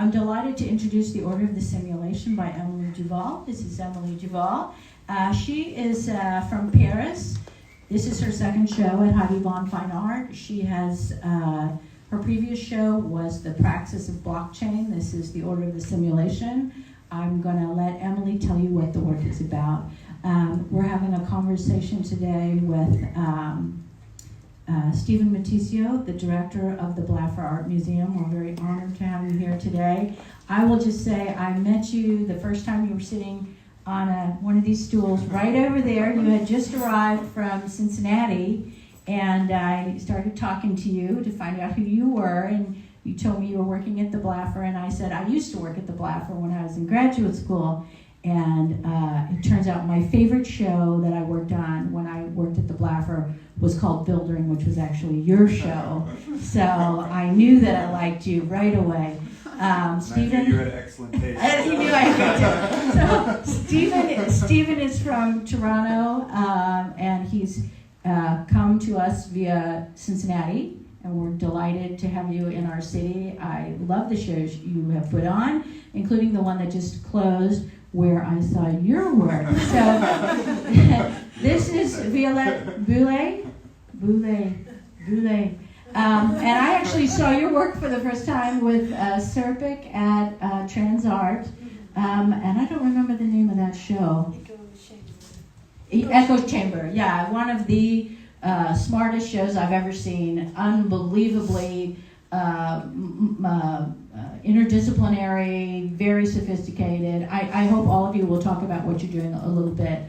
I'm delighted to introduce The Order of the Simulation by Emily Duval. This is Emily Duval. She is from Paris. This is her second show at Heidi Von Fine Art. She has, her previous show was The Praxis of Blockchain. This is The Order of the Simulation. I'm going to let Emily tell you what the work is about. We're having a conversation today with Steven Matijcio, the director of the Blaffer Art Museum. We're very honored to have you here today. I will just say I met you the first time you were sitting on one of these stools right over there. You had just arrived from Cincinnati, and I started talking to you to find out who you were, and you told me you were working at the Blaffer, and I said I used to work at the Blaffer when I was in graduate school. And it turns out my favorite show that I worked on when I worked at the Blaffer was called Buildering, which was actually your show. So I knew that I liked you right away. Steven, I knew you had excellent taste. He knew I had so Steven is from Toronto, and he's come to us via Cincinnati, and we're delighted to have you in our city. I love the shows you have put on, including the one that just closed, where I saw your work. So this is Violette Bule. And I actually saw your work for the first time with Serpic at Transart. And I don't remember the name of that show. Echo Chamber, yeah, one of the smartest shows I've ever seen. Unbelievably interdisciplinary, very sophisticated. I hope all of you will talk about what you're doing a little bit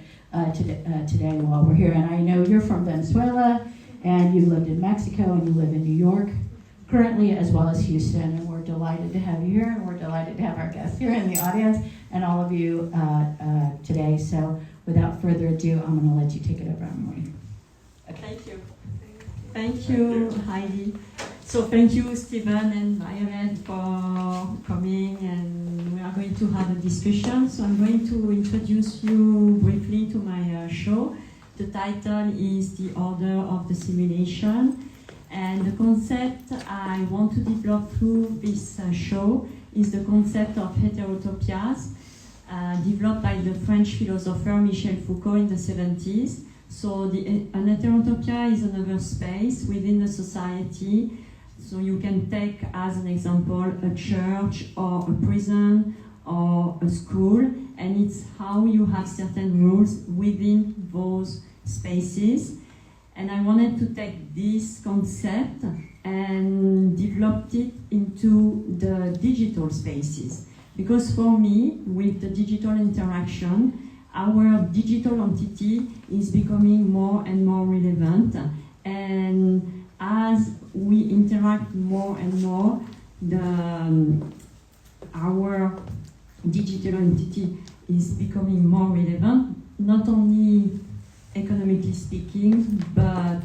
today while we're here. And I know you're from Venezuela, and you lived in Mexico, and you live in New York currently, as well as Houston. And we're delighted to have you here, and we're delighted to have our guests here in the audience, and all of you today. So without further ado, I'm going to let you take it over, Emily. Okay. Thank you, Heidi. So thank you, Steven and Violette, for coming, and we are going to have a discussion. So I'm going to introduce you briefly to my show. The title is The Order of the Simulation, and the concept I want to develop through this show is the concept of heterotopias, developed by the French philosopher Michel Foucault in the 70s. So an heterotopia is another space within the society. So you can take as an example a church or a prison or a school, and it's how you have certain rules within those spaces. And I wanted to take this concept and develop it into the digital spaces. Because for me, with the digital interaction, our digital entity is becoming more and more relevant, and as we interact more and more, our digital entity is becoming more relevant, not only economically speaking, but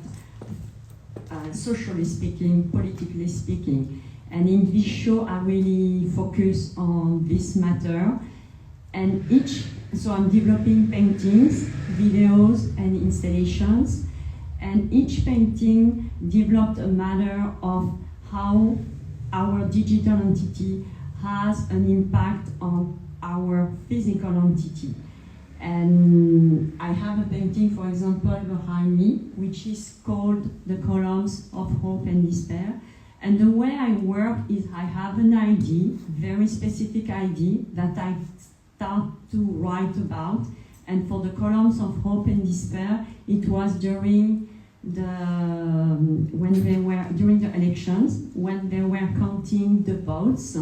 socially speaking, politically speaking. And in this show, I really focus on this matter. And so I'm developing paintings, videos, and installations. And each painting developed a matter of how our digital entity has an impact on our physical entity. And I have a painting, for example, behind me, which is called The Columns of Hope and Despair. And the way I work is I have an idea, very specific idea, that I start to write about. And for the columns of hope and despair, it was during the elections, when they were counting the votes.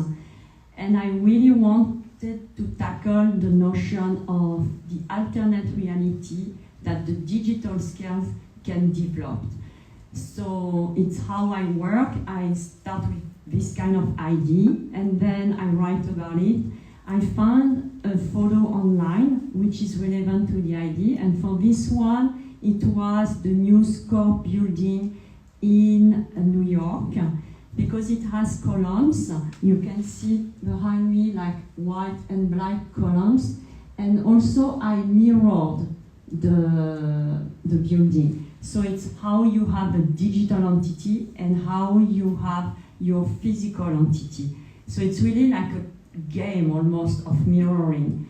And I really wanted to tackle the notion of the alternate reality that the digital skills can develop. So it's how I work. I start with this kind of idea, and then I write about it. I found a photo online which is relevant to the idea, and for this one, it was the News Corp building in New York, because it has columns. You can see behind me like white and black columns, and also I mirrored the building. So it's how you have a digital entity and how you have your physical entity. So it's really like a game almost of mirroring.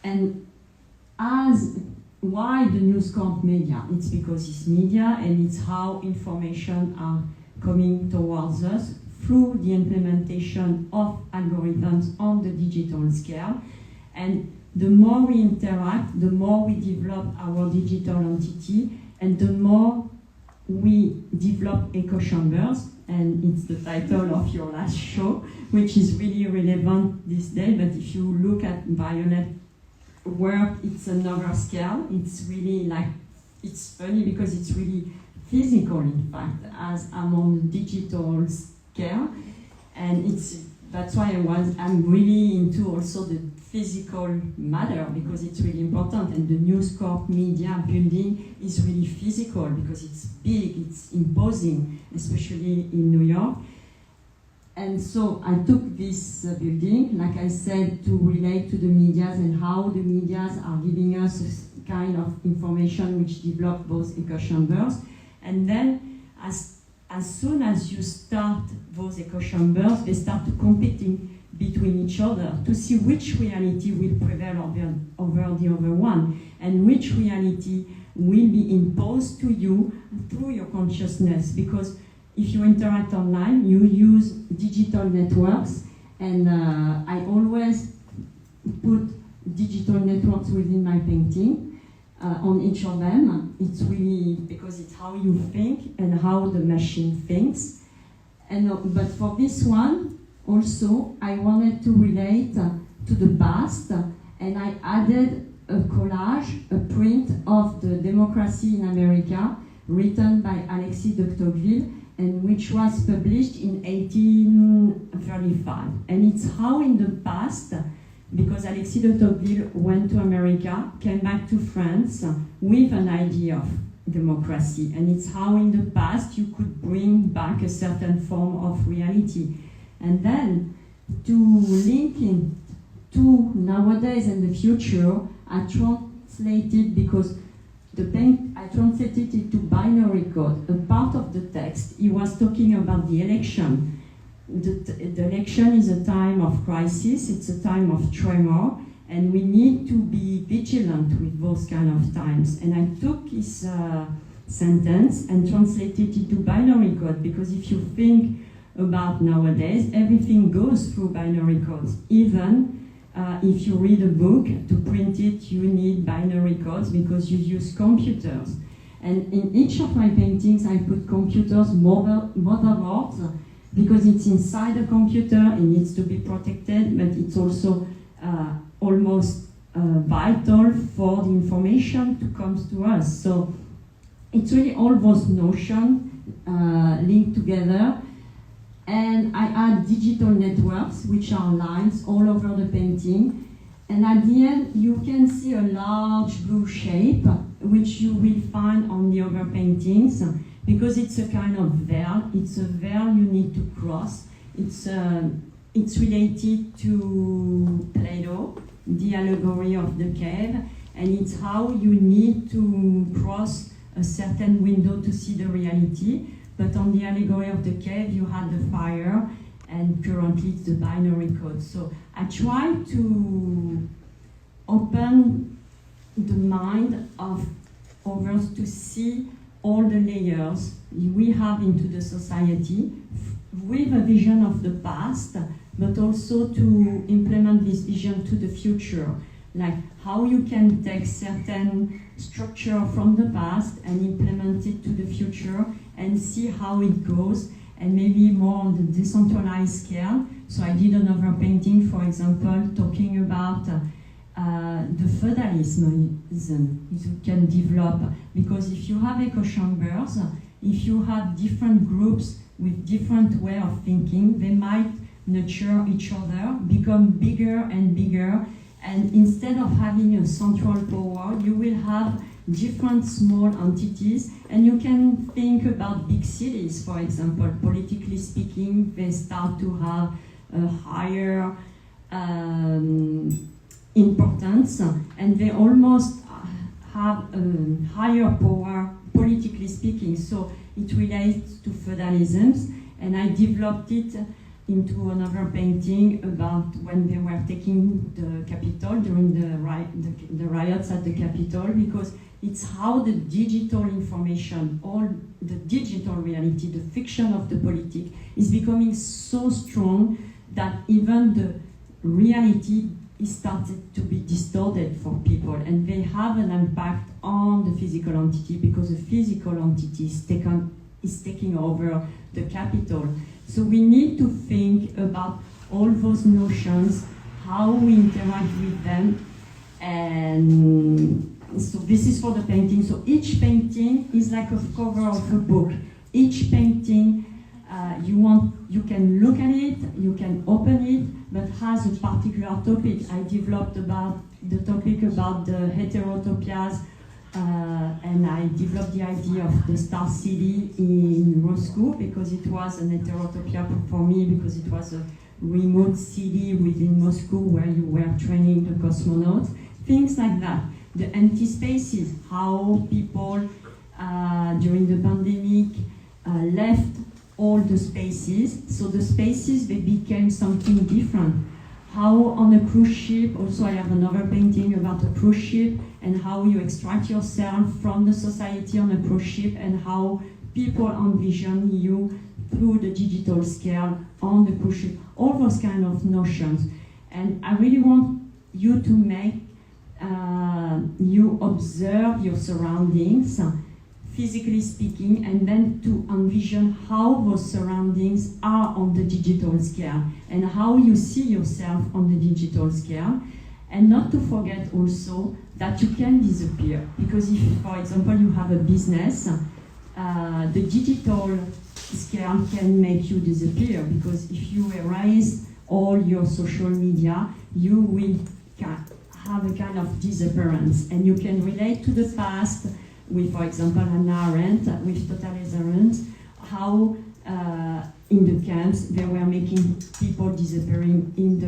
And why the News Corp media? It's because it's media and it's how information are coming towards us through the implementation of algorithms on the digital scale. And the more we interact, the more we develop our digital entity, and the more we develop echo chambers, and it's the title of your last show, which is really relevant this day. But if you look at Violette's work, it's another scale. It's really like, it's funny because it's really physical, in fact, as I'm on the digital scale. And that's why I'm really into also the physical matter, because it's really important. And the News Corp media building is really physical because it's big, it's imposing, especially in New York. And so I took this building, like I said, to relate to the medias and how the medias are giving us a kind of information which develop those echo chambers. And then as soon as you start those echo chambers, they start to competing between each other to see which reality will prevail over the other one, and which reality will be imposed to you through your consciousness. Because if you interact online, you use digital networks, and I always put digital networks within my painting on each of them. It's really because it's how you think and how the machine thinks. And but for this one, also, I wanted to relate to the past, and I added a collage, a print of the Democracy in America, written by Alexis de Tocqueville, and which was published in 1835. And it's how in the past, because Alexis de Tocqueville went to America, came back to France with an idea of democracy. And it's how in the past you could bring back a certain form of reality. And then to link in to nowadays and the future, I translated, because I translated it to binary code. A part of the text, he was talking about the election. The election is a time of crisis, it's a time of tremor, and we need to be vigilant with those kind of times. And I took his sentence and translated it to binary code, because if you think about nowadays, everything goes through binary codes. Even if you read a book, to print it, you need binary codes because you use computers. And in each of my paintings, I put computers motherboards, because it's inside a computer, it needs to be protected, but it's also almost vital for the information to come to us. So it's really all those notions linked together. And I add digital networks, which are lines all over the painting. And at the end, you can see a large blue shape, which you will find on the other paintings, because it's a kind of veil. It's a veil you need to cross. It's related to Plato, the allegory of the cave, and it's how you need to cross a certain window to see the reality. But on the allegory of the cave, you had the fire, and currently it's the binary code. So I try to open the mind of others to see all the layers we have into the society with a vision of the past, but also to implement this vision to the future. Like how you can take certain structure from the past and implement it to the future and see how it goes, and maybe more on the decentralized scale. So I did another painting, for example, talking about the feudalism you can develop, because if you have echo chambers, if you have different groups with different way of thinking, they might nurture each other, become bigger and bigger, and instead of having a central power, you will have different small entities, and you can think about big cities, for example. Politically speaking, they start to have a higher importance, and they almost have a higher power, politically speaking. So it relates to feudalism, and I developed it into another painting about when they were taking the Capitol during the riots at the Capitol, because it's how the digital information, all the digital reality, the fiction of the politic is becoming so strong that even the reality is started to be distorted for people, and they have an impact on the physical entity because the physical entity is taking over the Capitol. So we need to think about all those notions, how we interact with them, and so this is for the painting. So each painting is like a cover of a book. Each painting, you can look at it, you can open it, but has a particular topic. I developed about the topic about the Heterotopias, and I developed the idea of the Star City in Moscow because it was an Heterotopia for me, because it was a remote city within Moscow where you were training the cosmonauts, things like that. The empty spaces, how people during the pandemic left all the spaces, so the spaces, they became something different. How on a cruise ship, also I have another painting about a cruise ship, and how you extract yourself from the society on a cruise ship, and how people envision you through the digital scale on the cruise ship, all those kind of notions. And I really want you to make, you observe your surroundings, physically speaking, and then to envision how those surroundings are on the digital scale and how you see yourself on the digital scale. And not to forget also that you can disappear, because if, for example, you have a business, the digital scale can make you disappear, because if you erase all your social media, you will have a kind of disappearance, and you can relate to the past with, for example, Hannah Arendt, with totalitarians, how in the camps they were making people disappearing in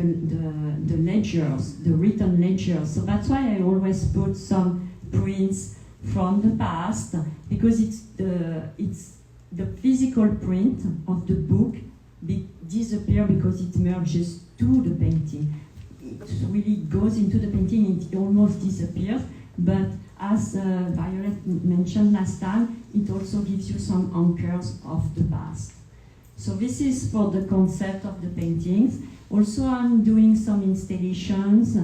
the ledgers, the written ledgers. So that's why I always put some prints from the past, because it's the physical print of the book disappear because it merges to the painting. It really goes into the painting, it almost disappears, but as Violette mentioned last time, it also gives you some anchors of the past. So this is for the concept of the paintings. Also, I'm doing some installations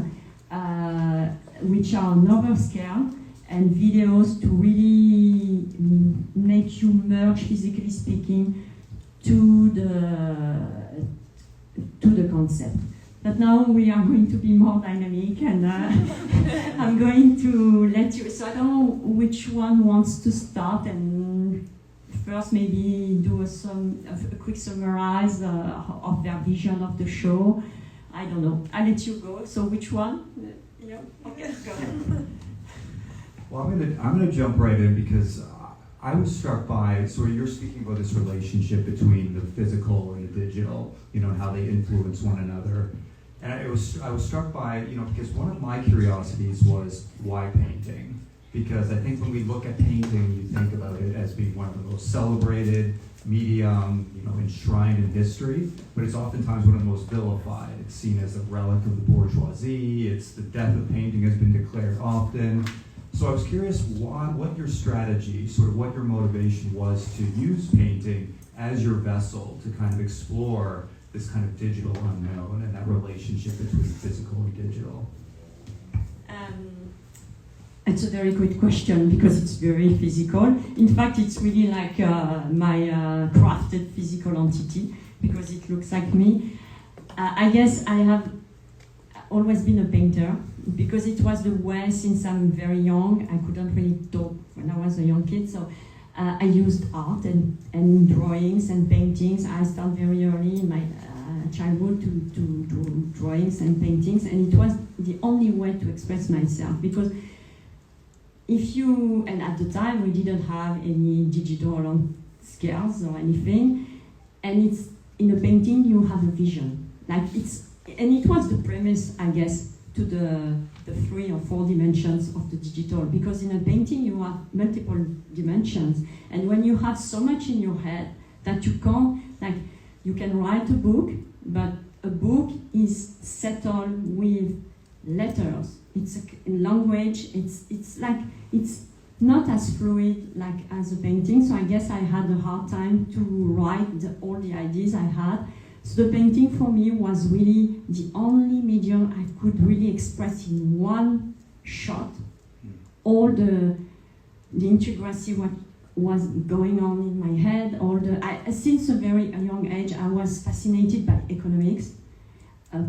which are another scale, and videos to really make you merge, physically speaking, to the concept. But now we are going to be more dynamic, and I'm going to let you, so I don't know which one wants to start, and first maybe do a quick summarize of their vision of the show. I don't know, I'll let you go, so which one? Yeah. Okay, go ahead. Well, I'm gonna jump right in, because I was struck by, so you're speaking about this relationship between the physical and the digital, how they influence one another. And I was struck by, because one of my curiosities was why painting? Because I think when we look at painting, you think about it as being one of the most celebrated medium, enshrined in history, but it's oftentimes one of the most vilified. It's seen as a relic of the bourgeoisie. It's the death of painting has been declared often. So I was curious what your strategy, sort of what your motivation was to use painting as your vessel to kind of explore this kind of digital unknown and that relationship between physical and digital. It's a very good question, because it's very physical. In fact, it's really like my crafted physical entity, because it looks like me. I guess I have always been a painter, because it was the way since I'm very young. I couldn't really talk when I was a young kid, so I used art and drawings and paintings. I started very early in my childhood to do drawings and paintings, and it was the only way to express myself, because and at the time we didn't have any digital scales or anything, and it's in a painting you have a vision, and it was the premise, I guess, to the 3 or 4 dimensions of the digital, because in a painting you have multiple dimensions, and when you have so much in your head that you can't, you can write a book, but a book is settled with letters. It's a language. It's not as fluid like as a painting. So I guess I had a hard time to write all the ideas I had. So the painting for me was really the only medium I could really express in one shot all the intricacy what was going on in my head. Since a very young age, I was fascinated by economics,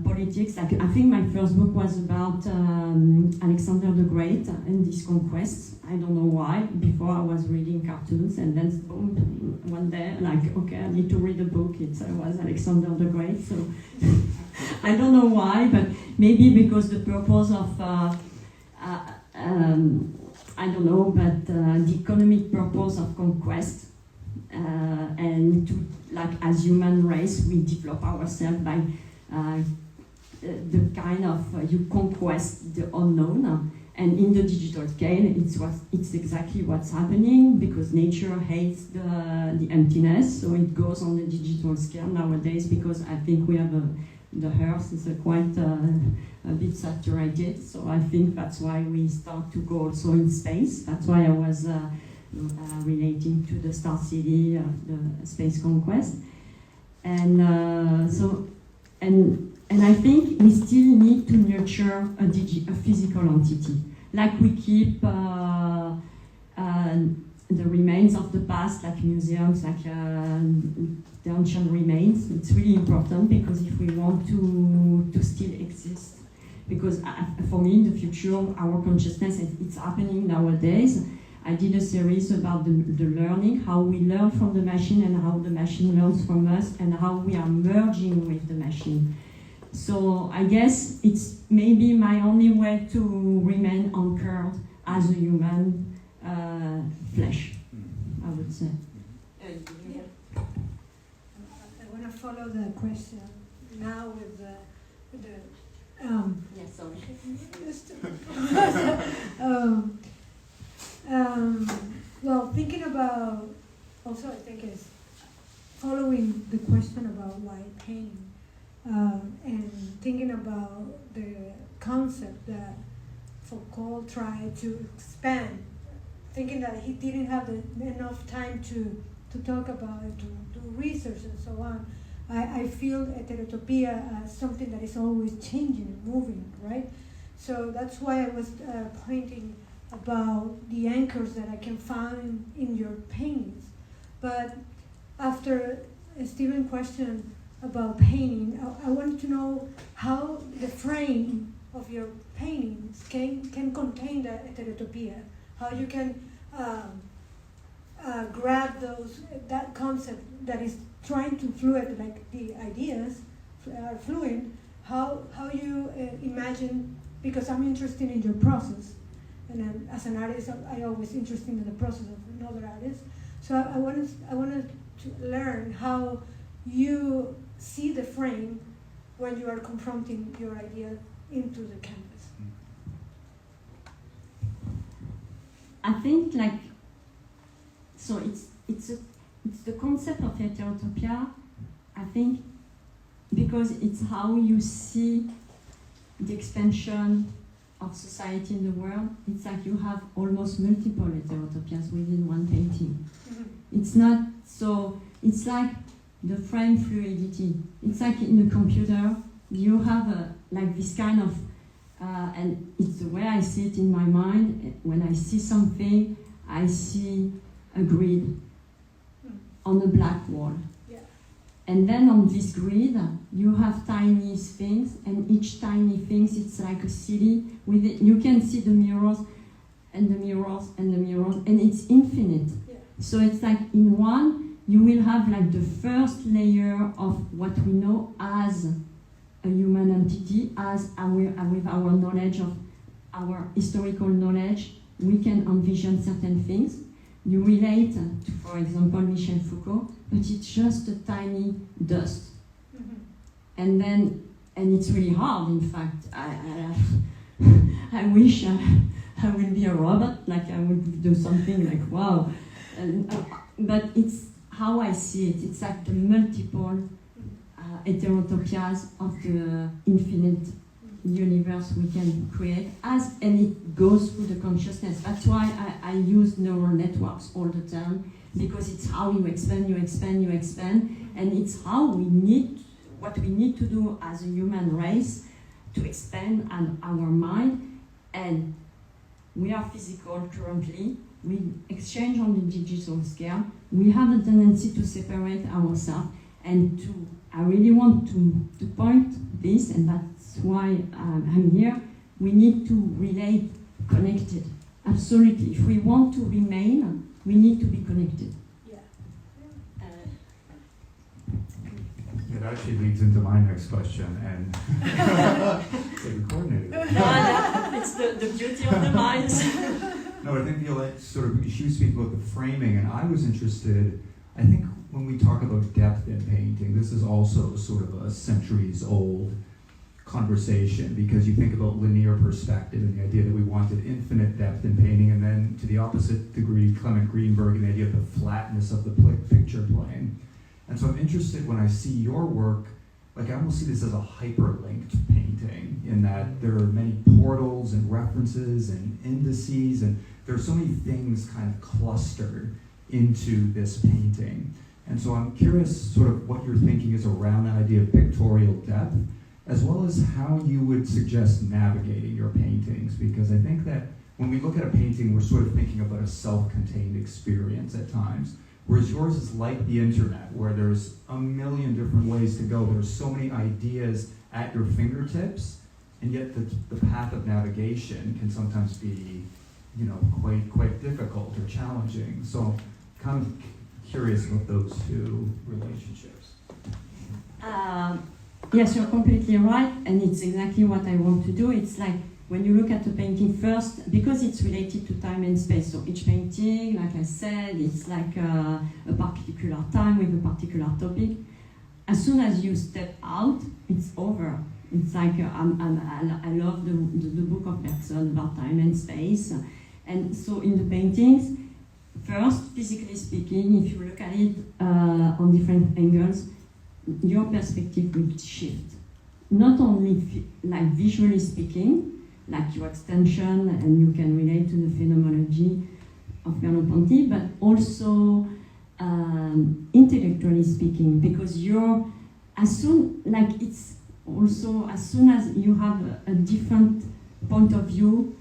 politics. I think my first book was about Alexander the Great and his conquests. I don't know why. Before I was reading cartoons, and then boom, one day, like, okay, I need to read a book. It was Alexander the Great. So I don't know why, but maybe because the purpose of I don't know, but the economic purpose of conquest and to, like, as human race, we develop ourselves by the kind of you conquest the unknown, and in the digital scale, it's exactly what's happening, because nature hates the emptiness, so it goes on the digital scale nowadays, because I think we have the earth is quite a bit saturated, so I think that's why we start to go also in space. That's why I was relating to the Star City of the space conquest, and and I think we still need to nurture a physical entity, like we keep the remains of the past, like museums, like the ancient remains. It's really important, because if we want to still exist, because for me, in the future, our consciousness, it's happening nowadays. I did a series about the learning, how we learn from the machine and how the machine learns from us, and how we are merging with the machine. So I guess it's maybe my only way to remain anchored as a human flesh, I would say. Yeah. I want to follow the question now with the Yes, sorry. Well, thinking about, also I think is following the question about why painting, and thinking about the concept that Foucault tried to expand, thinking that he didn't have enough time to talk about it, to do research and so on. I feel Heterotopia as something that is always changing and moving, right? So that's why I was pointing about the anchors that I can find in your paintings. But after Steven's question about painting, I wanted to know how the frame of your paintings can contain the Heterotopia, how you can grab that concept that is trying to fluid, like the ideas are fluid, how you imagine, because I'm interested in your process, and then as an artist, I always interested in the process of another artist. So I wanted to learn how you see the frame when you are confronting your idea into the canvas. I think, like, so it's the concept of Heterotopia, I think, because it's how you see the expansion of society in the world. It's like you have almost multiple Heterotopias within one painting. Mm-hmm. It's not so, it's like the frame fluidity. It's like in a computer, you have like this kind of, and it's the way I see it in my mind. When I see something, I see a grid on a black wall. Yeah. And then on this grid, you have tiny things, and each tiny thing, it's like a city. With it, you can see the mirrors, and the mirrors, and the mirrors, and it's infinite. Yeah. So it's like in one, you will have like the first layer of what we know as a human entity, as with our knowledge of our historical knowledge, we can envision certain things. You relate to, for example, Michel Foucault, but it's just a tiny dust. Mm-hmm. And it's really hard, in fact. I wish I would be a robot, like I would do something like, wow. But it's how I see it. It's like the multiple heterotopias of the infinite universe we can create and it goes through the consciousness. That's why I use neural networks all the time, because it's how you expand, and it's how what we need to do as a human race to expand our mind. And we are physical currently, we exchange on the digital scale, we have a tendency to separate ourselves, and I really want to point this, and that's why I'm here. We need to relate connected, absolutely. If we want to remain, we need to be connected. It actually leads into my next question, and we coordinated. It's the beauty of the mind. No, I think Violette she was speaking about the framing, and I was interested. I think when we talk about depth in painting, this is also sort of a centuries-old conversation, because you think about linear perspective and the idea that we wanted infinite depth in painting, and then to the opposite degree, Clement Greenberg and the idea of the flatness of the picture plane. And so I'm interested when I see your work, like I almost see this as a hyperlinked painting, in that there are many portals and references and indices, and there are so many things kind of clustered into this painting. And so I'm curious sort of what your thinking is around that idea of pictorial depth, as well as how you would suggest navigating your paintings, because I think that when we look at a painting, we're sort of thinking about a self-contained experience at times. Whereas yours is like the internet, where there's a million different ways to go. There's so many ideas at your fingertips, and yet the path of navigation can sometimes be, quite difficult or challenging. So I'm kind of curious about those two relationships. Yes, you're completely right, and it's exactly what I want to do. It's like when you look at the painting first, because it's related to time and space. So each painting, like I said, it's like a particular time with a particular topic. As soon as you step out, it's over. It's like I love the book of Bergson about time and space. And so in the paintings, first, physically speaking, if you look at it on different angles, your perspective will shift. Not only like visually speaking, like your extension, and you can relate to the phenomenology of Merleau-Ponty, but also intellectually speaking, because as soon as you have a different point of view,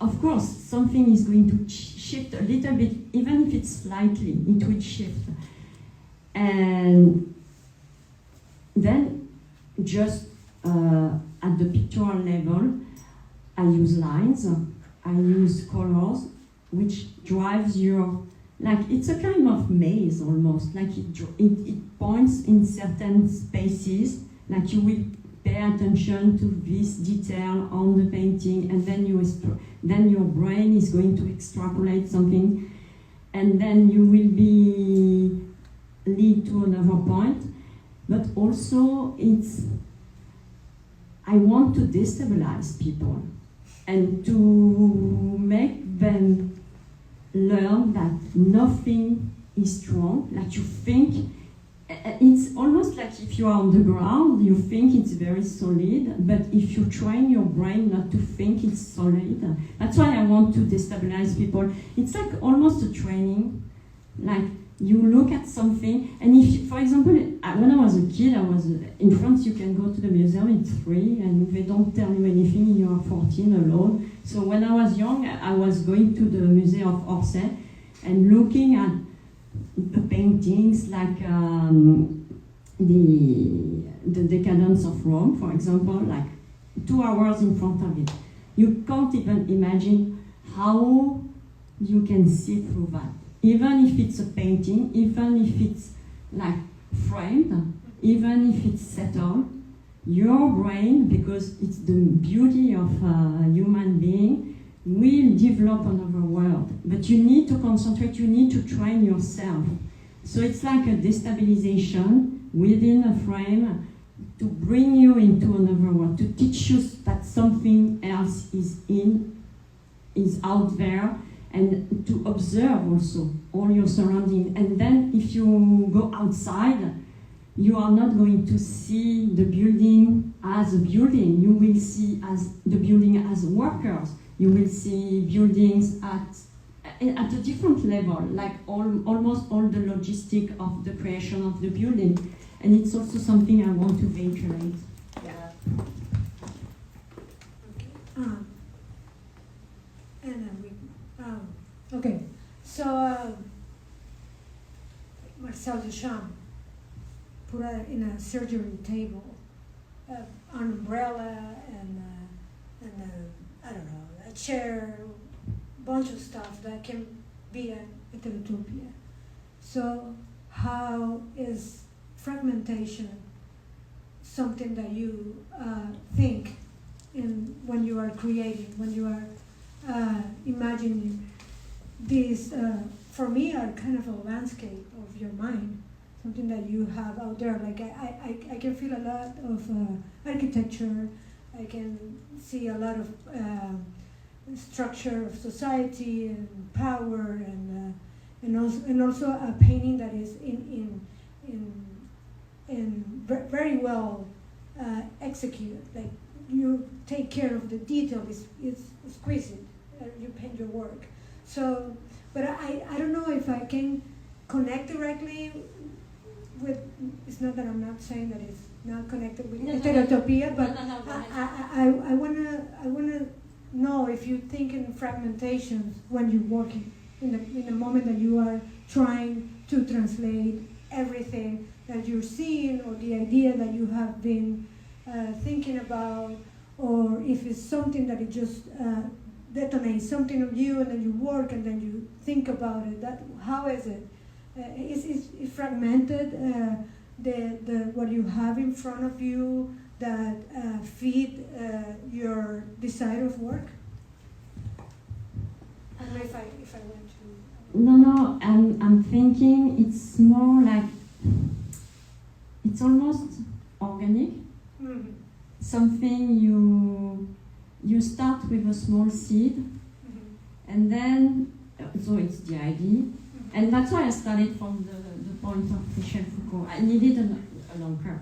of course, something is going to shift a little bit, even if it's slightly, it will shift. And then, just at the pictorial level, I use lines, I use colors, which drives it's a kind of maze almost, like it points in certain spaces, like you will pay attention to this detail on the painting, and then your brain is going to extrapolate something, and then you will lead to another point. But also I want to destabilize people and to make them learn that nothing is strong. Like you think, it's almost like if you are on the ground, you think it's very solid, but if you train your brain not to think it's solid, that's why I want to destabilize people. It's like almost a training, like you look at something, and if, for example, when I was a kid, in France, you can go to the museum, it's free, and they don't tell you anything, you are 14 alone. So when I was young, I was going to the Museum of Orsay and looking at the paintings like the Decadence of Rome, for example, like 2 hours in front of it. You can't even imagine how you can see through that. Even if it's a painting, even if it's like framed, even if it's settled, your brain, because it's the beauty of a human being, will develop another world. But you need to concentrate, you need to train yourself. So it's like a destabilization within a frame to bring you into another world, to teach you that something else is out there, and to observe also all your surroundings. And then if you go outside, you are not going to see the building as a building. You will see as the building as workers. You will see buildings at a different level, like almost all the logistic of the creation of the building. And it's also something I want to ventilate. Yeah. Okay, so Marcel Duchamp put in a surgery table an umbrella and I don't know, a chair, bunch of stuff that can be a heterotopia. So how is fragmentation something that you think in when you are creating, when you are imagining these, for me, are kind of a landscape of your mind, something that you have out there. Like I can feel a lot of architecture. I can see a lot of structure of society and power, and also a painting that is very well executed. Like you take care of the detail. It's exquisite. You paint your work. So, but I don't know if I can connect directly with. It's not that I'm not saying that it's not connected with Heterotopia, but I wanna know if you think in fragmentations when you're working in the moment that you are trying to translate everything that you're seeing, or the idea that you have been thinking about, or if it's something that it just detonates something of you, and then you work and then you think about it. That how is it? Is fragmented? The what you have in front of you that feed your desire of work? I don't know if I went to. No, I'm thinking it's more like, it's almost organic. Mm-hmm. Something you start with a small seed, Mm-hmm. and then, so it's the idea. Mm-hmm. And that's why I started from the point of Michel Foucault. I needed an anchor.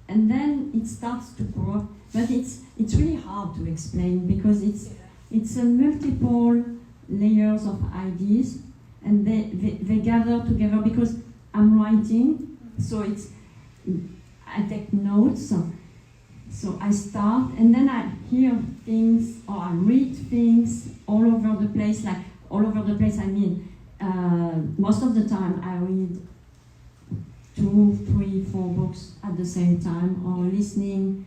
And then it starts to grow. But it's really hard to explain, because it's a multiple layers of ideas, and they gather together, because I'm writing, so I take notes, so I start, and then I hear things, or I read things all over the place, like all over the place, I mean, most of the time I read 2, 3, 4 books at the same time, or listening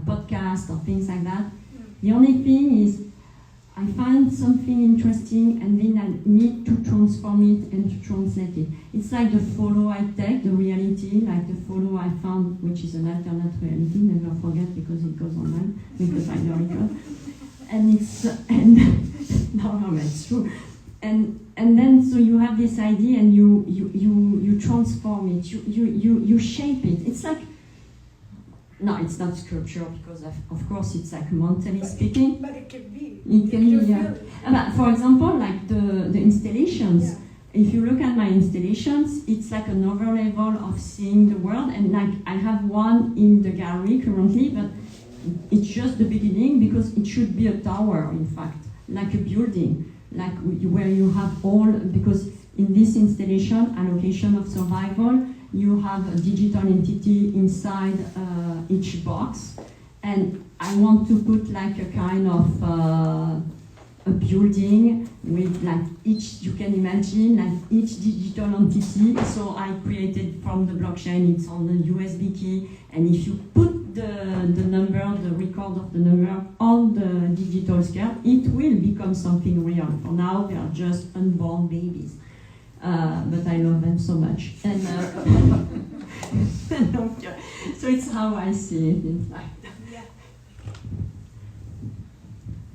podcasts or things like that. The only thing is, I find something interesting, and then I need to transform it and to translate it. It's like the photo I take, the reality, like the photo I found, which is an alternate reality, never forget, because it goes online, because I know it goes. No, it's true. And then, so you have this idea, and you transform it, you shape it. It's like, no, it's not sculpture, because of course it's like mentally speaking. But it can be. It can be, yeah. But for example, like the installations. Yeah. If you look at my installations, it's like another level of seeing the world. And like I have one in the gallery currently, but it's just the beginning, because it should be a tower, in fact, like a building, like where you have all, because in this installation, allocation of survival, you have a digital entity inside each box, and I want to put like a kind of a building with like each, you can imagine, like each digital entity. So I created from the blockchain, it's on the USB key, and if you put the number, the record of the number on the digital scale, it will become something real. For now, they are just unborn babies. But I love them so much. And so it's how I see it, in fact. Yeah.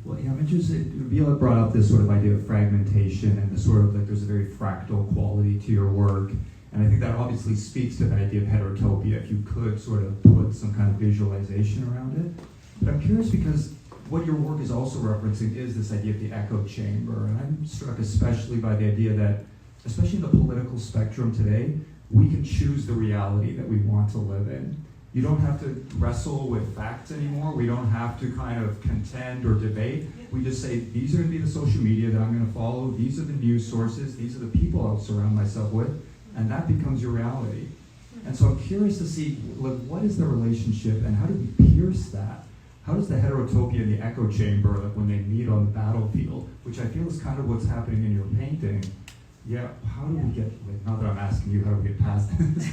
Well, yeah, I'm interested. Violette brought up this sort of idea of fragmentation, and the sort of like there's a very fractal quality to your work. And I think that obviously speaks to the idea of heterotopia, if you could sort of put some kind of visualization around it. But I'm curious, because what your work is also referencing is this idea of the echo chamber. And I'm struck especially by the idea that, especially in the political spectrum today, we can choose the reality that we want to live in. You don't have to wrestle with facts anymore. We don't have to kind of contend or debate. We just say, these are going to be the social media that I'm going to follow. These are the news sources. These are the people I'll surround myself with. And that becomes your reality. And so I'm curious to see, like, what is the relationship and how do we pierce that? How does the heterotopia and the echo chamber, like when they meet on the battlefield, which I feel is kind of what's happening in your painting, yeah, how do we get, like, not that I'm asking you how do we get past this,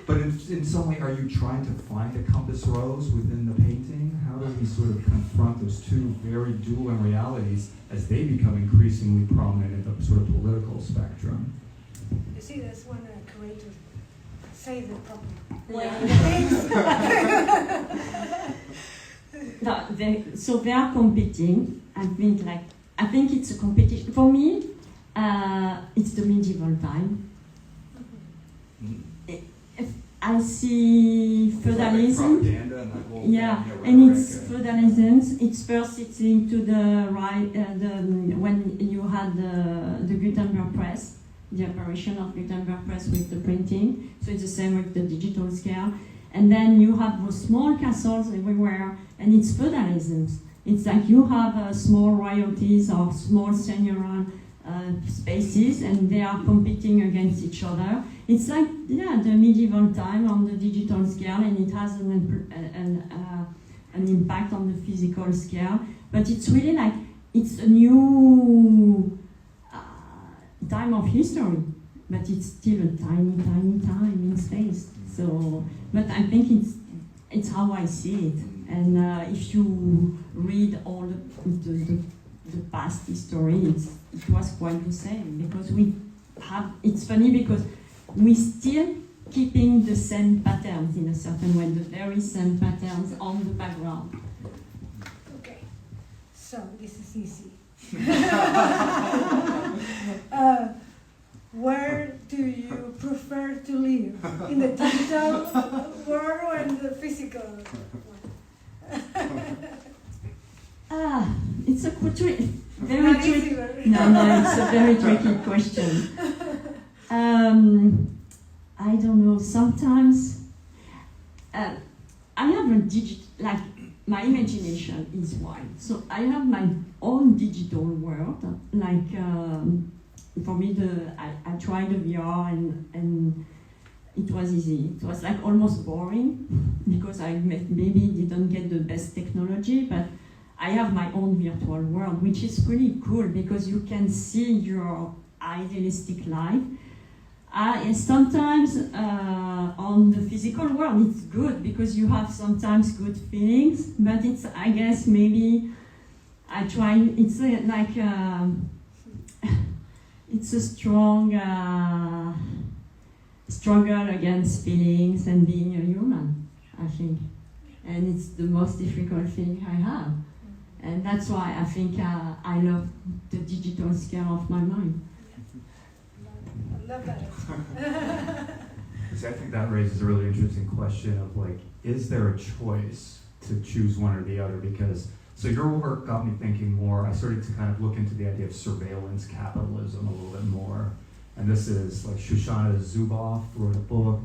but in some way, are you trying to find a compass rose within the painting? How do we sort of confront those two very dual realities as they become increasingly prominent in the sort of political spectrum? You see, that's when a curator says the problem. No, so they are competing. I think it's a competition. For me, it's the medieval time. I see feudalism. And it's feudalism. It's first it's into the right when you had the Gutenberg press, the apparition of Gutenberg press with the printing. So it's the same with the digital scale. And then you have those small castles everywhere, and it's feudalism. It's like you have small royalties or small seigneurial spaces, and they are competing against each other. It's like, yeah, the medieval time on the digital scale, and it has an impact on the physical scale. But it's really like, it's a new time of history, but it's still a tiny, tiny time in space. So, but I think it's how I see it. And if you read all the past history, it was quite the same, because it's funny because we still keeping the same patterns in a certain way, the very same patterns on the background. Okay, so this is easy. Where do you prefer to live? In the digital world or in the physical one? It's a very Not tricky. easy, but- No, it's a very tricky question. I don't know. Sometimes I have a like my imagination is wide, so I have my own digital world. Like for me, I tried the VR and it was easy. It was like almost boring because I maybe didn't get the best technology, but I have my own virtual world, which is pretty cool because you can see your idealistic life. Sometimes on the physical world it's good because you have sometimes good feelings, but it's, I guess maybe I try, it's like it's a strong struggle against feelings and being a human, I think. And it's the most difficult thing I have. And that's why I think I love the digital scale of my mind. I love that. I think that raises a really interesting question of, like, is there a choice to choose one or the other? Because, so your work got me thinking more, I started to kind of look into the idea of surveillance capitalism a little bit more. And this is like Shoshana Zuboff wrote a book,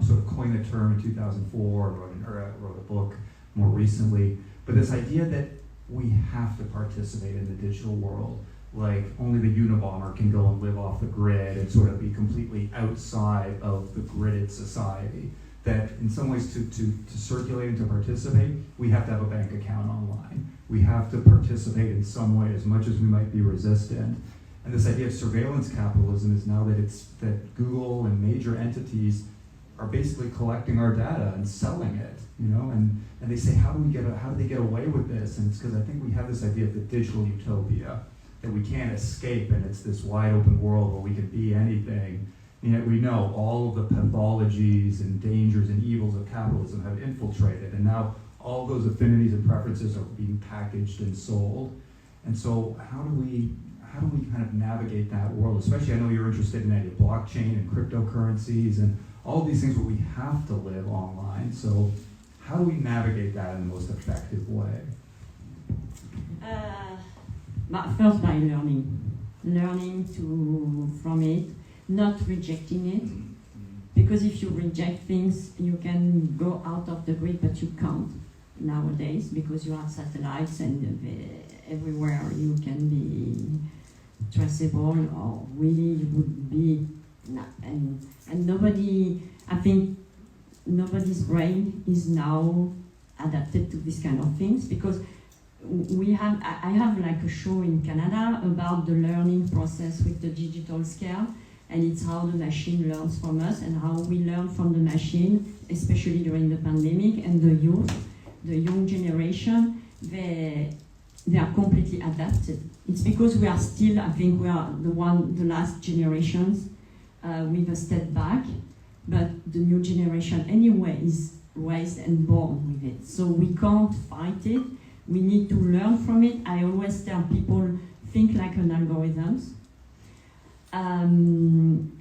sort of coined the term in 2004, wrote a book more recently. But this idea that we have to participate in the digital world, like only the Unabomber can go and live off the grid and sort of be completely outside of the gridded society. That in some ways to circulate and to participate, we have to have a bank account online. We have to participate in some way as much as we might be resistant. And this idea of surveillance capitalism is now that Google and major entities are basically collecting our data and selling it, you know, and they say, how do they get away with this? And it's because I think we have this idea of the digital utopia, that we can't escape, and it's this wide open world where we can be anything. And yet we know all of the pathologies and dangers and evils of capitalism have infiltrated, and now all those affinities and preferences are being packaged and sold. And so how do we kind of navigate that world? Especially, I know you're interested in the idea of blockchain and cryptocurrencies and all these things where we have to live online. So how do we navigate that in the most effective way? But first by learning from it. not rejecting it. Because if you reject things, you can go out of the grid, but you can't nowadays because you have satellites and everywhere you can be traceable, or really you would be, and nobody, I think nobody's brain is now adapted to this kind of things, because I have like a show in Canada about the learning process with the digital scale, and it's how the machine learns from us and how we learn from the machine, especially during the pandemic. And the youth, the young generation, they are completely adapted. It's because we are still, I think we are the last generations with a step back, but the new generation anyway is raised and born with it. So we can't fight it. We need to learn from it. I always tell people, think like an algorithms.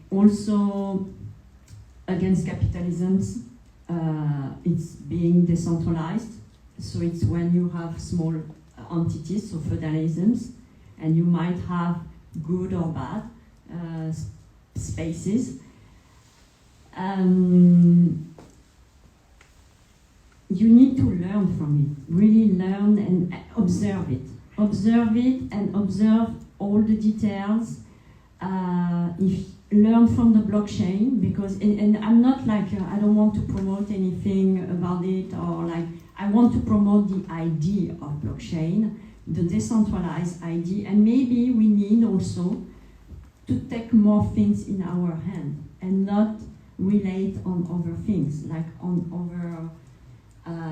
Also, against capitalism, it's being decentralized. So it's when you have small entities, so feudalisms, and you might have good or bad spaces. You need to learn from it, really learn and observe it. Observe it and observe all the details. Learn from the blockchain, because, and I'm not like, I don't want to promote anything about it, or like, I want to promote the idea of blockchain, the decentralized idea, and maybe we need also to take more things in our hand and not relate on other things, like on other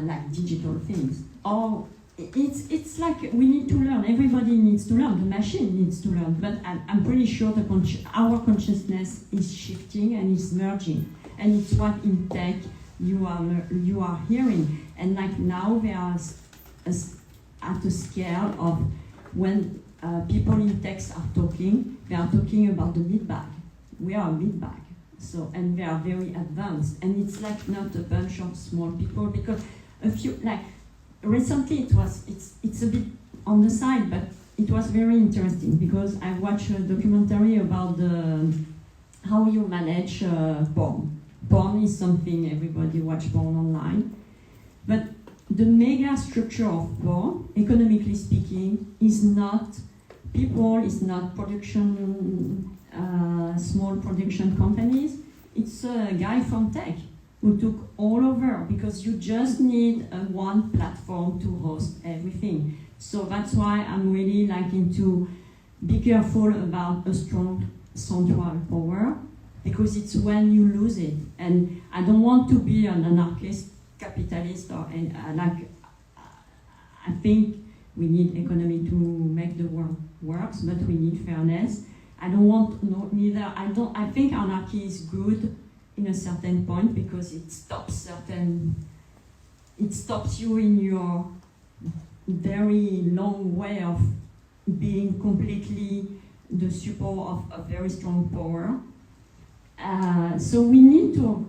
like digital things. Or it's like we need to learn. Everybody needs to learn. The machine needs to learn. But I'm pretty sure our consciousness is shifting and is merging. And it's what in tech you are hearing. And like now they are at a scale of when people in tech are talking, they are talking about the mid-bag. We are a mid-bag. So, and they are very advanced. And it's like not a bunch of small people, because a few, like, recently it's a bit on the side, but it was very interesting because I watched a documentary about how you manage porn. Porn is something everybody watch porn online, but the mega structure of porn, economically speaking, is not people, is not production, small production companies. It's a guy from tech who took all over, because you just need one platform to host everything. So that's why I'm really like into be careful about a strong central power, because it's when you lose it. And I don't want to be an anarchist capitalist, or like, I think we need economy to make the world works, but we need fairness. I don't want neither. I think anarchy is good in a certain point, because it stops you in your very long way of being completely the support of a very strong power. So we need to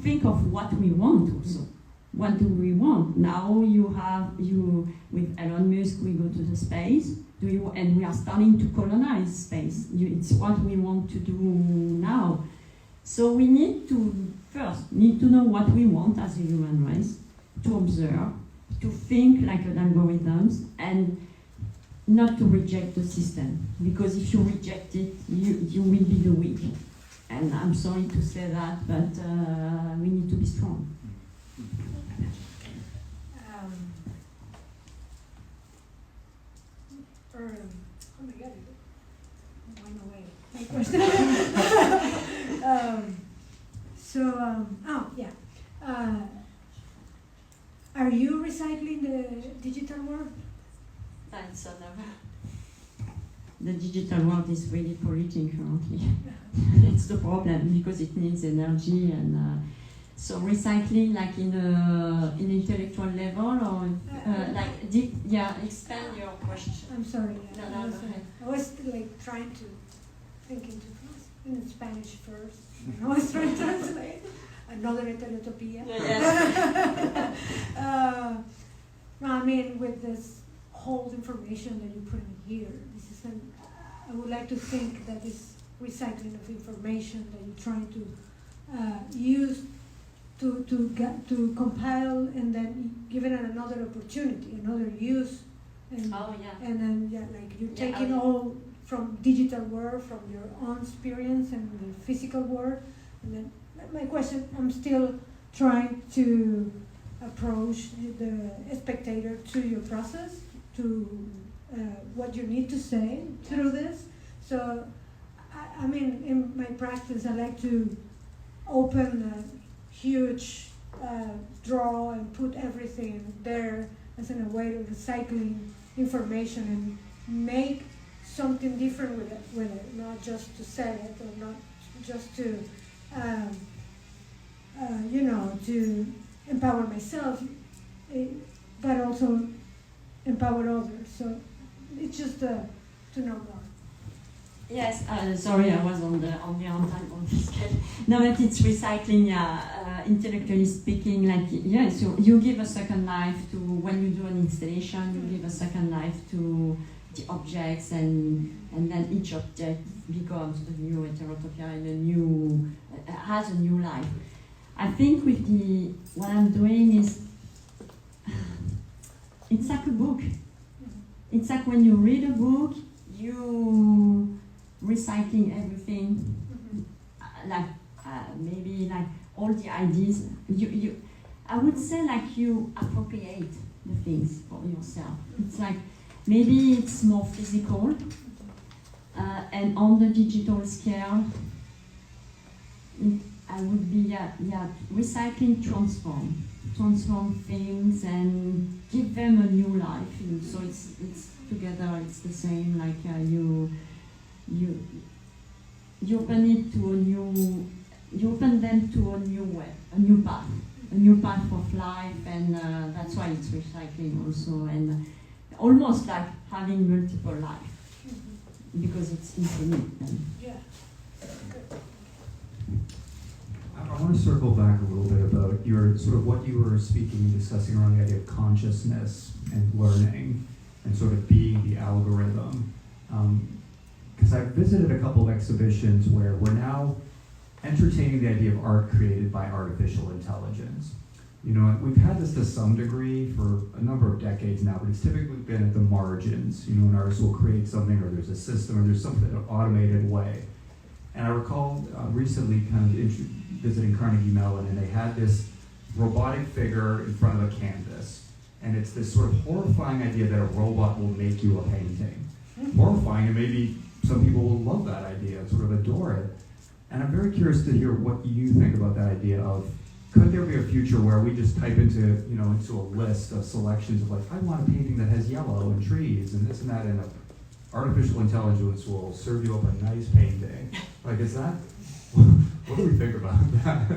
think of what we want also. What do we want? Now with Elon Musk, we go to the space. And we are starting to colonize space. It's what we want to do now. So we need to know what we want as a human race, to observe, to think like an algorithms, and not to reject the system. Because if you reject it, you will be the weak. And I'm sorry to say that, but we need to be strong. Oh my God, it went away. My question. Are you recycling the digital world? That's another. The digital world is really polluting currently. It's the problem, because it needs energy, and so recycling, like in intellectual level, or like deep. Yeah, expand your question. I'm sorry. No, I was like trying to think in Spanish first. I was trying to translate another Heterotopia. Yes. No, I mean, with this whole information that you put in here, I would like to think that this recycling of information that you're trying to use to compile and then give it another opportunity, another use, and Oh, yeah. and then like you're Yeah, taking all from digital world, from your own experience and the physical world, and then my question, I'm still trying to approach the spectator to your process, to what you need to say through this. So, I mean, in my practice, I like to open a huge draw and put everything there as in a way of recycling information and make something different with it, not just to sell it or not just to, to empower myself, but also empower others. So it's just to know more. Yes, sorry, I was on time on this scale. No, but it's recycling, intellectually speaking, like, yes, you give a second life to, when you do an installation, you give a second life to the objects, and then each object becomes the new Heterotopia and has a new life. I think with what I'm doing is, it's like a book. It's like when you read a book, you recycling everything, maybe like all the ideas. I would say like you appropriate the things for yourself. It's like maybe it's more physical, and on the digital scale, I would be recycling, transform things and give them a new life. And so it's together. It's the same. Like you open it to a new. You open them to a new way, a new path of life, and that's why it's recycling also, and almost like having multiple life, because it's infinite. Yeah. I want to circle back a little bit about your sort of what you were speaking and discussing around the idea of consciousness and learning and sort of being the algorithm. Because I've visited a couple of exhibitions where we're now entertaining the idea of art created by artificial intelligence. You know, we've had this to some degree for a number of decades now, but it's typically been at the margins. You know, an artist will create something, or there's a system, or there's some automated way. And I recall recently kind of visiting Carnegie Mellon, and they had this robotic figure in front of a canvas. And it's this sort of horrifying idea that a robot will make you a painting. Horrifying, and maybe some people will love that idea and sort of adore it. And I'm very curious to hear what you think about that idea of, could there be a future where we just type into a list of selections of like, I want a painting that has yellow and trees and this and that, and artificial intelligence will serve you up a nice painting. Like, is that, what do we think about that?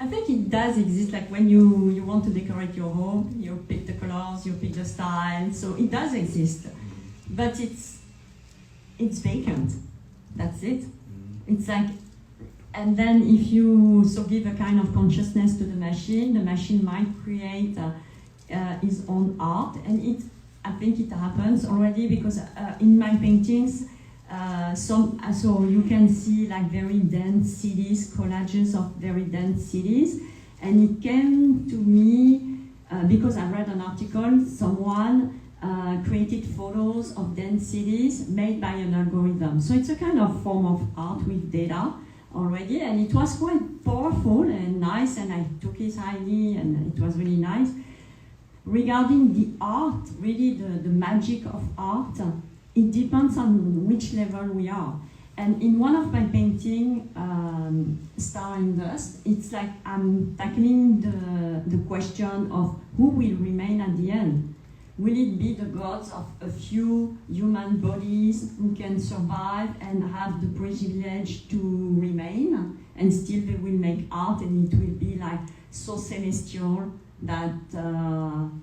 I think it does exist, like when you want to decorate your home, you pick the colors, you pick the style, so it does exist. But it's vacant. That's it. It's like, and then if you give a kind of consciousness to the machine might create its own art, and I think it happens already, because in my paintings, so you can see like very dense cities, collages of very dense cities, and it came to me because I read an article, someone created photos of dense cities made by an algorithm. So it's a kind of form of art with data already, and it was quite powerful and nice, and I took his ID, and it was really nice. Regarding the art, really the magic of art, it depends on which level we are. And in one of my paintings, Star and Dust, it's like I'm tackling the question of who will remain at the end. Will it be the gods of a few human bodies who can survive and have the privilege to remain, and still they will make art, and it will be like so celestial that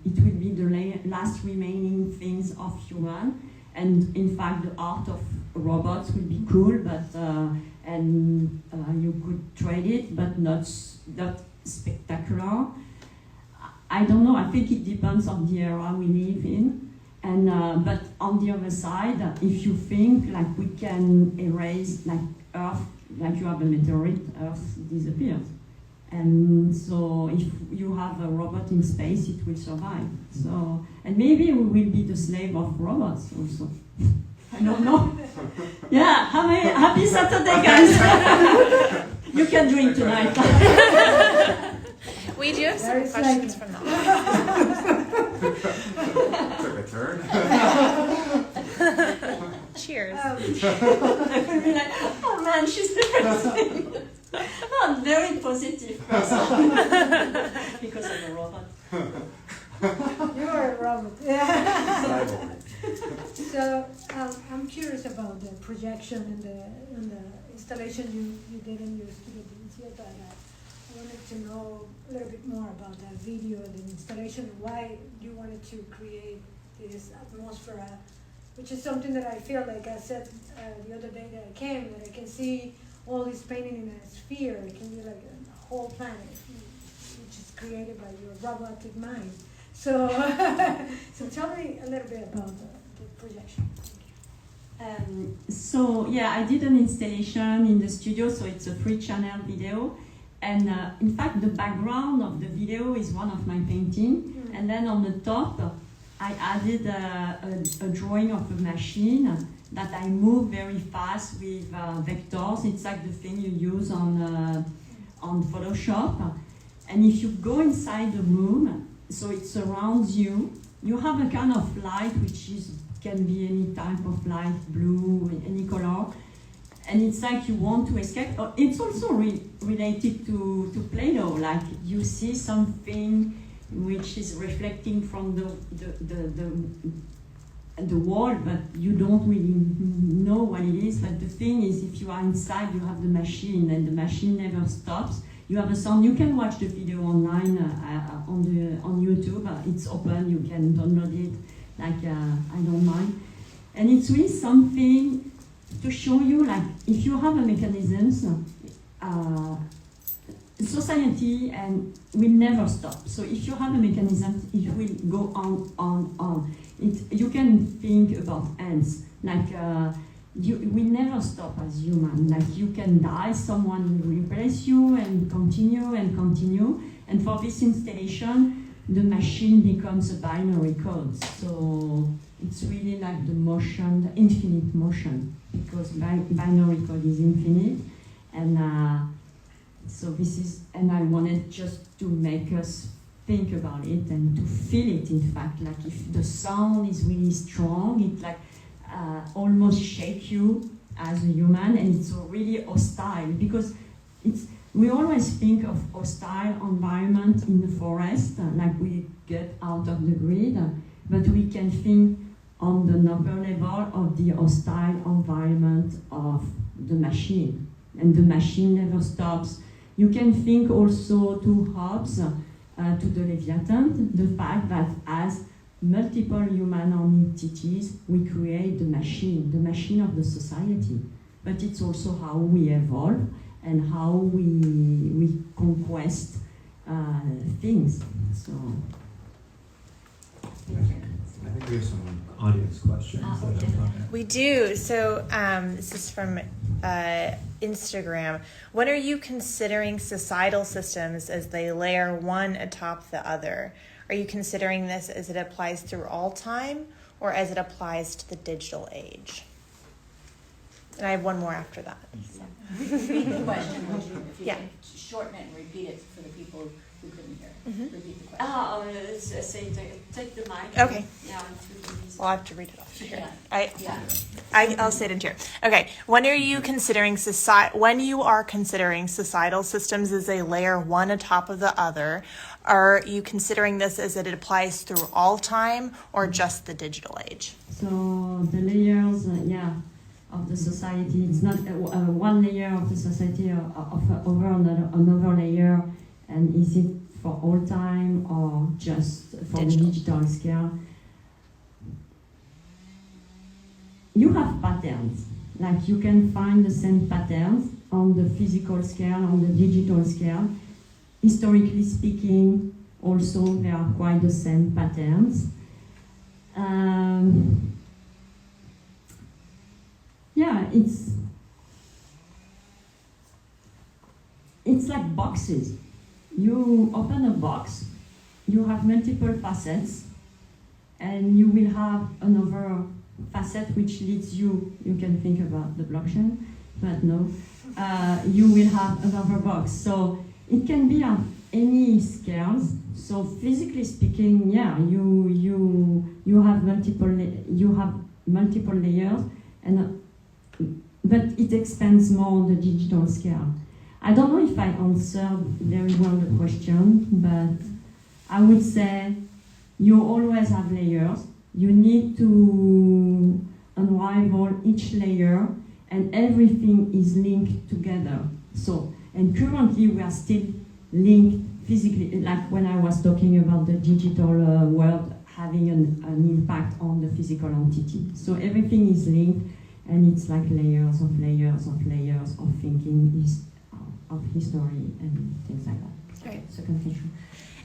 it will be the last remaining things of human? And in fact, the art of robots will be cool, but you could trade it, but not spectacular. I don't know. I think it depends on the era we live in. And but on the other side, if you think like we can erase like Earth, like you have a meteorite, Earth disappears. And so if you have a robot in space, it will survive. So, and maybe we will be the slave of robots also. I don't know. Yeah, happy Saturday, guys. You can drink tonight. We do have some Very questions slight. from the audience. Took a turn. Cheers. I will be like, oh man, she's depressing. I'm very positive person. Because I'm a robot. You are a robot. Yeah. So I'm curious about the projection and the installation you did in your studio. Didn't see it, but I wanted to know a little bit more about that video, the installation, and why you wanted to create this atmosphere, which is something that I feel like I said the other day that I came, that I can see all this painting in a sphere. It can be like a whole planet, which is created by your robotic mind. So, so tell me a little bit about the projection. So yeah, I did an installation in the studio, so it's a 3-channel video. And in fact, the background of the video is one of my paintings. And then on the top, I added a drawing of a machine that I move very fast with vectors. It's like the thing you use on Photoshop. And if you go inside the room, so it surrounds you, you have a kind of light which can be any type of light, blue, any color. And it's like you want to escape. It's also related to Play-Doh, like you see something which is reflecting from the wall, but you don't really know what it is. But the thing is, if you are inside, you have the machine, and the machine never stops. You have a sound. You can watch the video online on YouTube. It's open. You can download it. Like I don't mind. And it's really something to show you, like if you have a mechanism, society and will never stop. So if you have a mechanism, it will go on. You can think about ants, like we never stop as human. Like you can die, someone will replace you, and continue and continue. And for this installation, the machine becomes a binary code. So it's really like the motion, the infinite motion, because binary code is infinite. And so this is, and I wanted just to make us think about it and to feel it. In fact, like if the sound is really strong, it like almost shake you as a human, and it's really hostile, because we always think of hostile environment in the forest, like we get out of the grid, but we can think on the upper level of the hostile environment of the machine, and the machine never stops. You can think also to Hobbes, to the Leviathan, the fact that as multiple human entities, we create the machine of the society. But it's also how we evolve and how we conquest things. So, I think we have some audience questions. Okay. We do. So this is from Instagram. When are you considering societal systems as they layer one atop the other? Are you considering this as it applies through all time, or as it applies to the digital age? And I have one more after that. Repeat the question, would you? If you Yeah. could shorten it and repeat it for the people who couldn't hear it. Mhm. Repeat the question. Say take the mic. Okay. Yeah. Well, I have to read it off here. Yeah. I'll say it in here. Okay. When you are considering societal systems as they layer one atop of the other, are you considering this as it applies through all time or just the digital age? So the layers, of the society. It's not one layer of the society over another layer. And is it for all time or just for Digital. the digital scale? You have patterns. Like you can find the same patterns on the physical scale, on the digital scale. Historically speaking, also there are quite the same patterns. Yeah, it's like boxes. You open a box, you have multiple facets, and you will have another facet which leads you can think about the blockchain, but no, you will have another box. So it can be on any scales. So physically speaking, yeah, you have multiple layers, and but it expands more on the digital scale. I don't know if I answered very well the question, but I would say you always have layers. You need to unravel each layer, and everything is linked together. So, and currently we are still linked physically, like when I was talking about the digital world having an impact on the physical entity. So everything is linked, and it's like layers of layers of layers of thinking, of history and things like that. Right. Second question.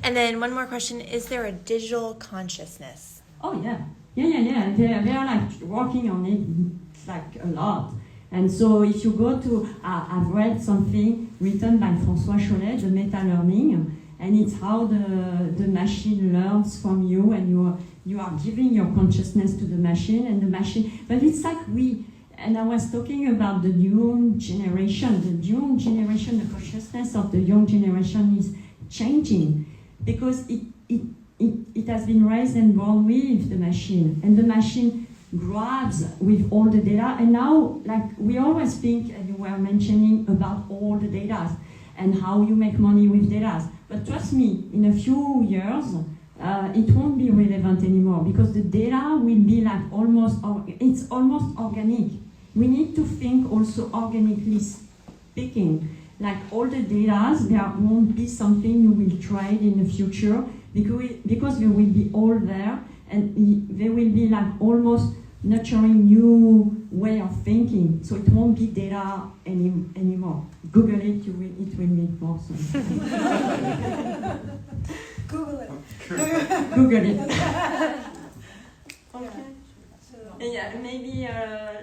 And then one more question, is there a digital consciousness? Oh yeah. They are like working on it. It's like a lot. And so if you go to, I've read something written by François Chollet, the meta-learning, and it's how the machine learns from you, and you are giving your consciousness to the machine, and the machine, but it's like and I was talking about the young generation. The young generation, the consciousness of the young generation is changing, because it has been raised and born with the machine, and the machine grabs with all the data. And now, like, we always think, and you were mentioning about all the data and how you make money with data, but trust me, in a few years it won't be relevant anymore, because the data will be like it's almost organic. We need to think also organically speaking. Like all the data, there won't be something you will trade in the future, because they will be all there, and they will be like almost nurturing new way of thinking. So it won't be data anymore. Google it, it will make more sense. Google it. Google it. Okay. Yeah, maybe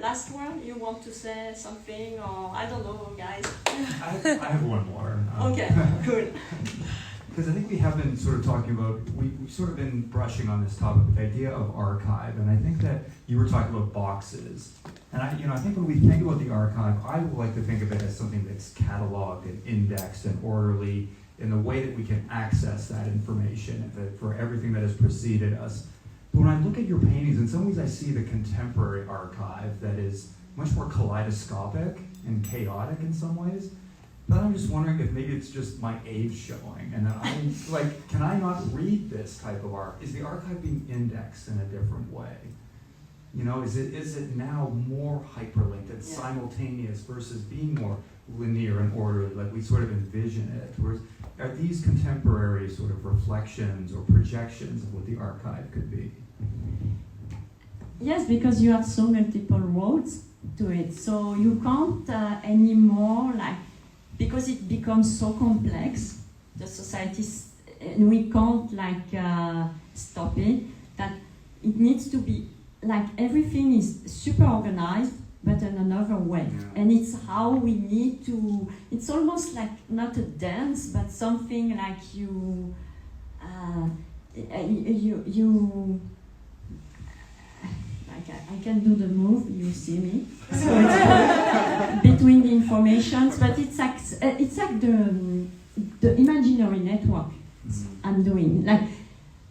last one, you want to say something, or I don't know, guys. I have one more. Okay, cool. Because I think we have been sort of talking about, we've sort of been brushing on this topic, the idea of archive, and I think that you were talking about boxes. And I think when we think about the archive, I would like to think of it as something that's cataloged and indexed and orderly in the way that we can access that information for everything that has preceded us. But when I look at your paintings, in some ways I see the contemporary archive that is much more kaleidoscopic and chaotic in some ways. But I'm just wondering if maybe it's just my age showing, and that can I not read this type of art? Is the archive being indexed in a different way? Is it now more hyperlinked and simultaneous versus being more linear and orderly, like we sort of envision it? Whereas, are these contemporary sort of reflections or projections of what the archive could be? Yes, because you have so multiple roads to it, so you can't anymore, because it becomes so complex, the society, and we can't stop it, that it needs to be, everything is super organized, but in another way. Yeah. And it's how we need to, it's almost like not a dance, but something like I can do the move, you see me. So it's between the informations, but it's like the imaginary network I'm doing. Like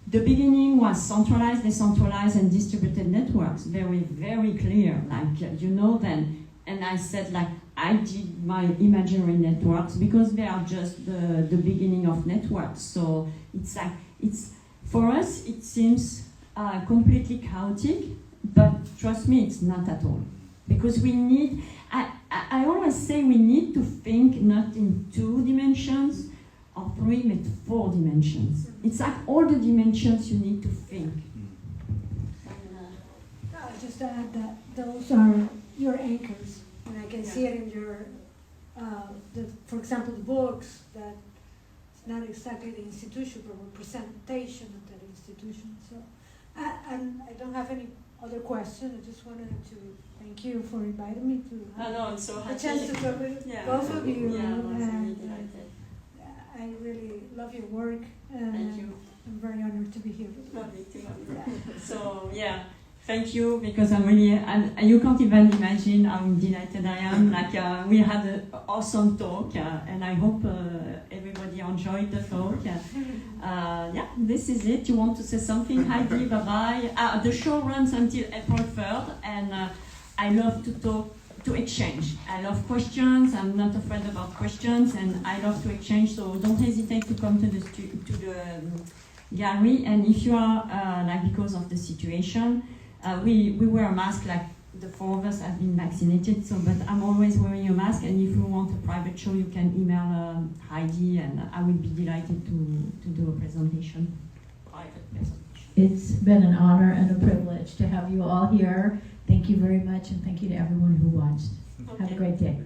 the beginning was centralized, decentralized, and distributed networks. Very, very clear. Then, and I said I did my imaginary networks because they are just the beginning of networks. So it's for us it seems completely chaotic. But trust me, it's not at all. Because we need, I always say we need to think not in 2 dimensions or 3, but 4 dimensions. It's like all the dimensions you need to think. I'll just add that those are your anchors. And I can see it in your, for example, the books, that it's not exactly the institution, but representation of that institution. So And I don't have any other question. I just wanted to thank you for inviting me to have No, I'm so a happy. chance to talk with Yeah. both of you. Yeah, I was really and delighted. I really love your work. Thank you. I'm very honored to be here with you. Lovely to have Yeah. you. So yeah, thank you, because I'm really, and you can't even imagine how delighted I am. Like we had an awesome talk, and I hope everybody enjoyed the talk. Yeah, this is it. You want to say something, Heidi? Bye bye. The show runs until April 3rd, and I love to talk, to exchange. I love questions. I'm not afraid about questions, and I love to exchange. So don't hesitate to come to the gallery. And if you are like, because of the situation, we wear a mask. Like the four of us have been vaccinated. So, but I'm always wearing a mask. And if you want a private show, you can email Heidi, and I will be delighted to do a presentation. Private presentation. It's been an honor and a privilege to have you all here. Thank you very much, and thank you to everyone who watched. Have a great day.